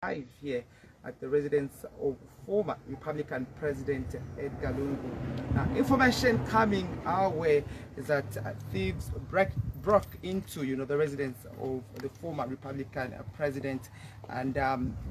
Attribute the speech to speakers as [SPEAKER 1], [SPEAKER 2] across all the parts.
[SPEAKER 1] Live here at the residence of former Republican President Edgar Lungu. Now, information coming our way is that thieves broke into, the residence of the former Republican President, and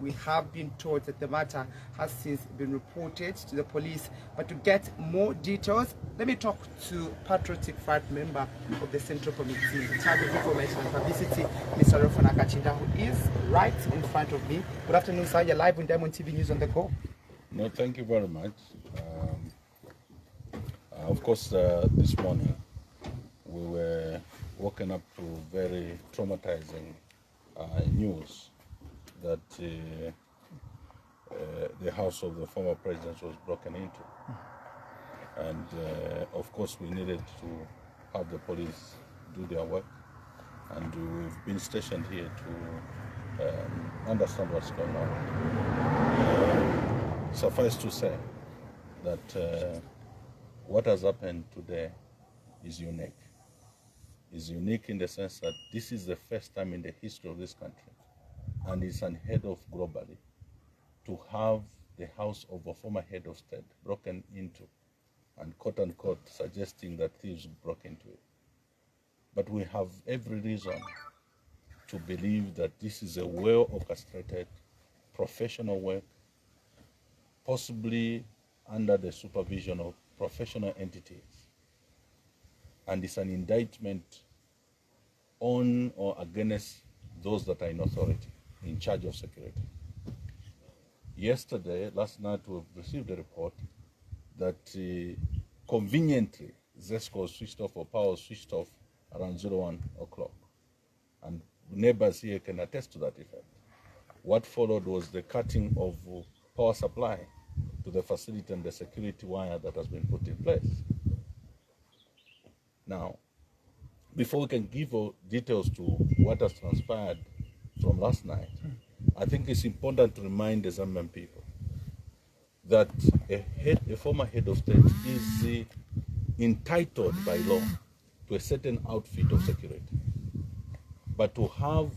[SPEAKER 1] we have been told that the matter has since been reported to the police. But to get more details, let me talk to Patriotic Front member of the Central Committee in charge of Information and Publicity, Mr. Rofana Kachinda, who is right in front of me. Good afternoon, sir. You're live on Diamond TV News on the Go.
[SPEAKER 2] No, thank you very much. Of course, this morning we were woken up to very traumatizing news that the house of the former president was broken into. And of course, we needed to have the police do their work. And we've been stationed here to understand what's going on. Suffice to say that what has happened today is unique. Is unique in the sense that this is the first time in the history of this country, and it's unheard of globally, to have the house of a former head of state broken into, and quote unquote suggesting that thieves broke into it. But we have every reason to believe that this is a well orchestrated professional work, possibly under the supervision of professional entities. And it's an indictment on or against those that are in authority, in charge of security. Last night, we've received a report that conveniently ZESCO was switched off, or power was switched off around 01 o'clock. And neighbors here can attest to that effect. What followed was the cutting of power supply to the facility and the security wire that has been put in place. Now, before we can give details to what has transpired from last night, I think it's important to remind the Zambian people that a former head of state is entitled by law to a certain outfit of security. But to have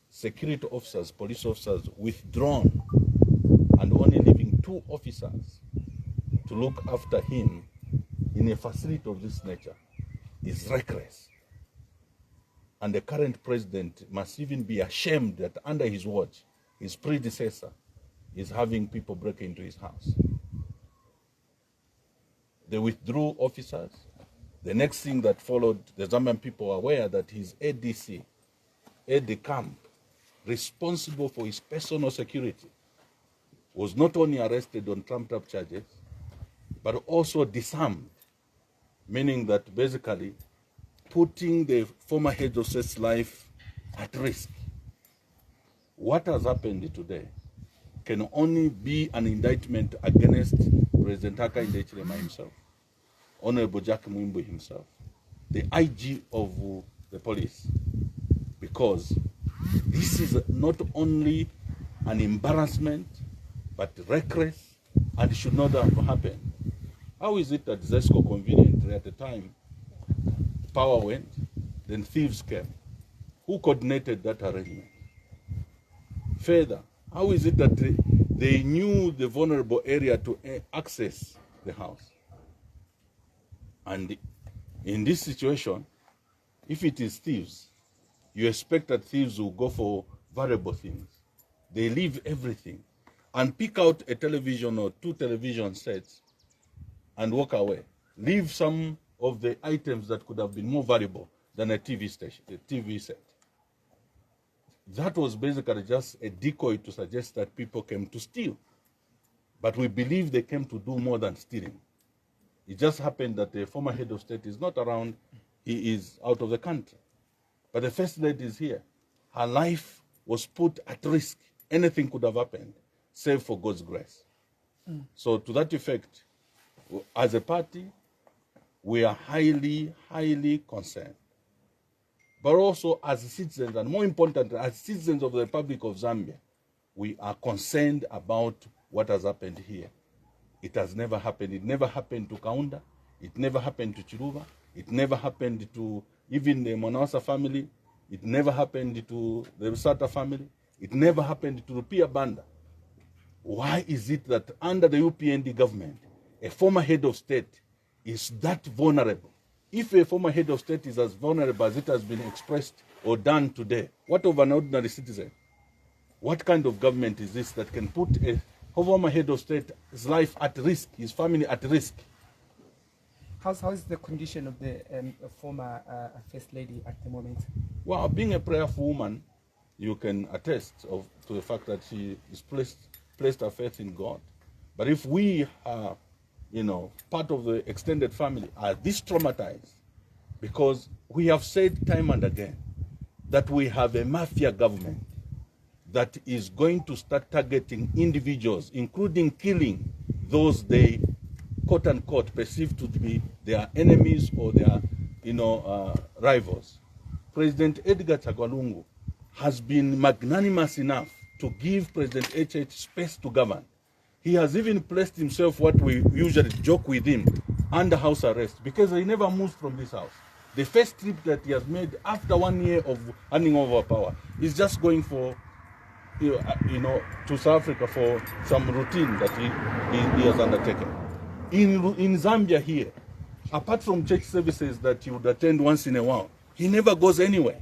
[SPEAKER 2] security officers, police officers withdrawn and only leaving 2 officers to look after him in a facility of this nature is reckless. And the current president must even be ashamed that under his watch, his predecessor is having people break into his house. They withdrew officers. The next thing that followed, the Zambian people were aware that his ADC, aide camp, responsible for his personal security, was not only arrested on trumped-up charges, but also disarmed, meaning that basically putting the former head of state's life at risk. What has happened today can only be an indictment against President Hakainde Hichilema himself, Honorable Jack Mwimbu himself, the IG of the police, because this is not only an embarrassment, but reckless, and should not have happened. How is it that ZESCO conveniently at the time power went, then thieves came? Who coordinated that arrangement? Further, how is it that they knew the vulnerable area to access the house? And in this situation, if it is thieves, you expect that thieves will go for valuable things. They leave everything and pick out a television or 2 television sets and walk away. Leave some of the items that could have been more valuable than a TV station, a TV set. That was basically just a decoy to suggest that people came to steal. But we believe they came to do more than stealing. It just happened that the former head of state is not around, he is out of the country. But the first lady is here. Her life was put at risk. Anything could have happened, save for God's grace. So to that effect, as a party, we are highly, highly concerned. But also as citizens, and more importantly, as citizens of the Republic of Zambia, we are concerned about what has happened here. It has never happened. It never happened to Kaunda. It never happened to Chiruba. It never happened to even the Monawasa family. It never happened to the Rusata family. It never happened to Rupia Banda. Why is it that under the UPND government, a former head of state is that vulnerable? If a former head of state is as vulnerable as it has been expressed or done today, what of an ordinary citizen? What kind of government is this that can put a former head of state's life at risk, his family at risk?
[SPEAKER 1] How is the condition of the former First Lady at the moment?
[SPEAKER 2] Well, being a prayerful woman, you can attest to the fact that she is placed her faith in God. But if we are, part of the extended family are this traumatized, because we have said time and again that we have a mafia government that is going to start targeting individuals, including killing those they, quote unquote, perceive to be their enemies or their, rivals. President Edgar Chagwa has been magnanimous enough to give President HH space to govern. He has even placed himself, what we usually joke with him, under house arrest because he never moves from this house. The first trip that he has made after 1 year of handing over power is just going for, to South Africa for some routine that he has undertaken. In Zambia here, apart from church services that he would attend once in a while, he never goes anywhere.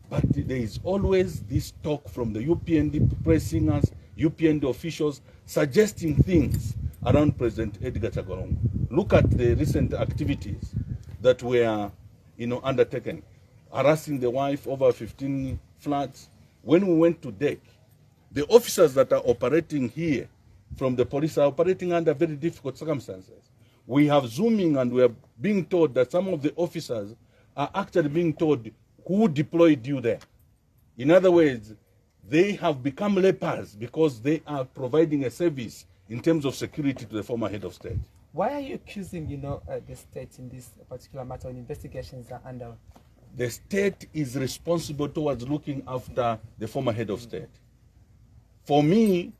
[SPEAKER 2] But there is always this talk from the UPND press singers, UPND officials, suggesting things around President Edgar Chagwa. Look at the recent activities that were, undertaken, harassing the wife over 15 flats. When we went to deck, the officers that are operating here from the police are operating under very difficult circumstances. We have zooming and we are being told that some of the officers are actually being told who deployed you there. In other words, they have become lepers because they are providing a service in terms of security to the former head of state.
[SPEAKER 1] Why are you accusing, the state in this particular matter when investigations are under?
[SPEAKER 2] The state is responsible towards looking after the former head of state. For me,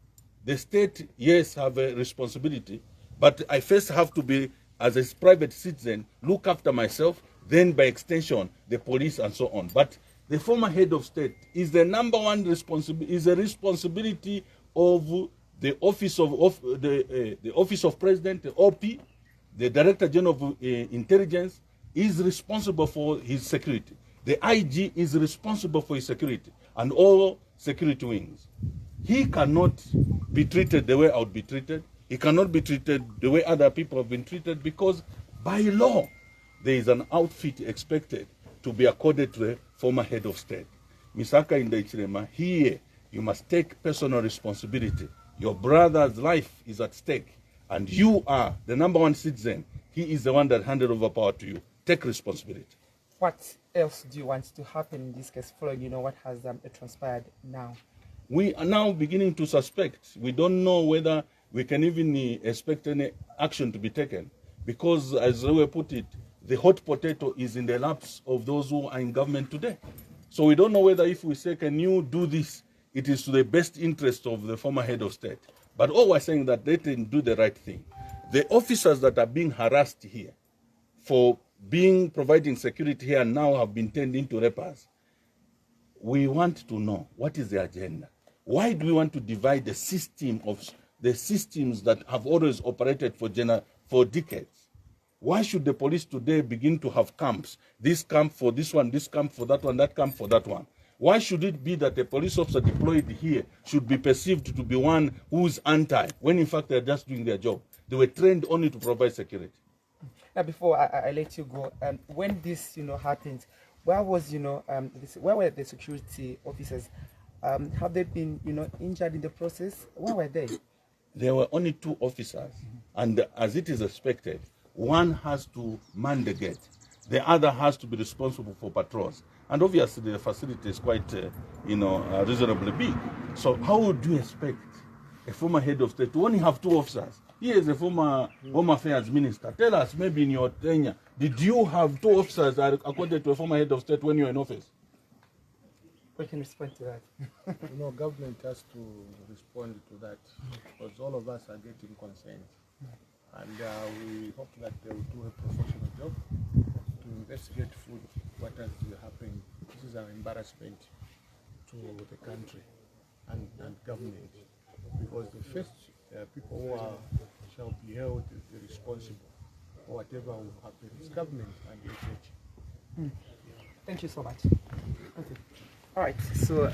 [SPEAKER 2] the state, yes, have a responsibility, but I first have to be, as a private citizen, look after myself, then by extension, the police and so on. But the former head of state is the number one responsibility, is a responsibility of the office of the office of president, the OP, the Director General of Intelligence is responsible for his security. The IG is responsible for his security and all security wings. He cannot be treated the way I would be treated. He cannot be treated the way other people have been treated because by law, there is an outfit expected to be accorded to a former head of state. Misaka Indaichirema, here you must take personal responsibility. Your brother's life is at stake and you are the number one citizen. He is the one that handed over power to you. Take responsibility.
[SPEAKER 1] What else do you want to happen in this case following, what has transpired now?
[SPEAKER 2] We are now beginning to suspect. We don't know whether we can even expect any action to be taken because, as we put it, the hot potato is in the laps of those who are in government today. So we don't know whether if we say, can you do this, it is to the best interest of the former head of state. But all we're saying that they can do the right thing. The officers that are being harassed here for providing security here now have been turned into lepers. We want to know what is the agenda. Why do we want to divide the system of the systems that have always operated for decades? Why should the police today begin to have camps? This camp for this one, this camp for that one, that camp for that one. Why should it be that a police officer deployed here should be perceived to be one who's anti, when in fact they're just doing their job? They were trained only to provide security.
[SPEAKER 1] Now, before I let you go, when this, happened, where was, where were the security officers? Have they been, injured in the process? Where were they?
[SPEAKER 2] There were only 2 officers, and as it is expected, one has to man the gate. The other has to be responsible for patrols. And obviously the facility is quite, reasonably big. So how would you expect a former head of state to only have 2 officers? He is a former Home Affairs Minister. Tell us, maybe in your tenure, did you have 2 officers according to a former head of state when you were in office?
[SPEAKER 1] We can respond to that.
[SPEAKER 3] Government has to respond to that because all of us are getting concerned. And we hope that they will do a professional job to investigate fully what has happened. This is an embarrassment to the country. and government, because the first people who shall be held responsible for whatever will happen is government and the church.
[SPEAKER 1] Thank you so much. Okay. All right. So